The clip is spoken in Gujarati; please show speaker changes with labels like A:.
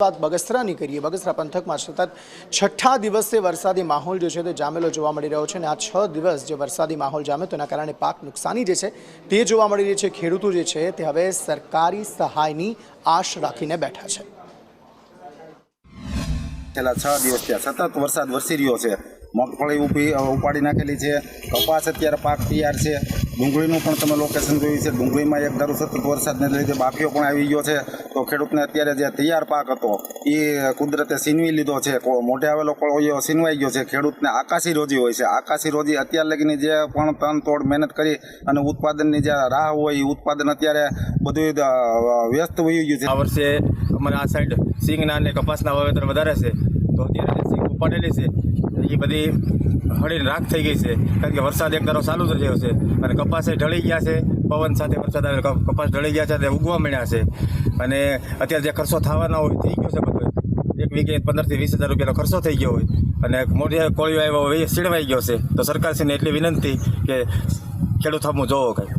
A: વાત બગસરાની કરીએ। બગસરા પંથકમાં સતત છઠ્ઠા દિવસે વરસાદી માહોલ જે છે તે જામેલો જોવા મળી રહ્યો છે અને આ 6 દિવસ જે વરસાદી માહોલ જામ્યો તેના કારણે પાક નુકસાની જે છે તે જોવા મળી રહી છે। ખેડૂતો જે છે તે હવે સરકારી સહાયની આશ રાખીને બેઠા છે।
B: છેલ્લા 6 દિવસથી સતત વરસાદ વરસી રહ્યો છે। મગફળી ઉપાડી નાખેલી છે, કપાસ અત્યારે પાક તૈયાર છે, ડુંગળીનું પણ તમે લોકેશન જોયું છે। ડુંગળીમાં એક ધારો સતત વરસાદને લીધે બાફીઓ પણ આવી ગયો છે, તો ખેડૂતને અત્યારે જે તૈયાર પાક હતો એ કુદરતે સીનવી લીધો છે। મોઢે આવેલો કોળિયો સીનવાઈ ગયો છે। ખેડૂતને આકાશી રોજી હોય છે। આકાશી રોજી અત્યાર લગીની જે પણ તન તોડ મહેનત કરી અને ઉત્પાદનની જે રાહ હોય એ ઉત્પાદન અત્યારે બધું વ્યસ્ત વયું ગયું છે।
C: આ વર્ષે અમારા આ સાઈડ સિંગના અને કપાસના વાવેતર વધારે છે, તો અત્યારે જે સિંગ ઉપાડેલી છે એ બધી હળીને રાખ થઈ ગઈ છે, કારણ કે વરસાદ એક ધારો ચાલુ જ રહ્યો છે અને કપાસે ઢળી ગયા છે। પવન સાથે વરસાદ આવે કપાસ ઢળી ગયા છે, તે ઉગવા મળ્યા છે અને અત્યારે જે ખર્ચો થવાના હોય થઈ ગયો છે બધો। એક વીઘે 15,000 થી 20,000 રૂપિયાનો ખર્ચો થઈ ગયો હોય અને મોઢે કોળિયો આવ્યો હોય સીડવાઈ ગયો છે, તો સરકારશ્રીને એટલી વિનંતી કે ખેડૂત હમું જોવો કંઈ।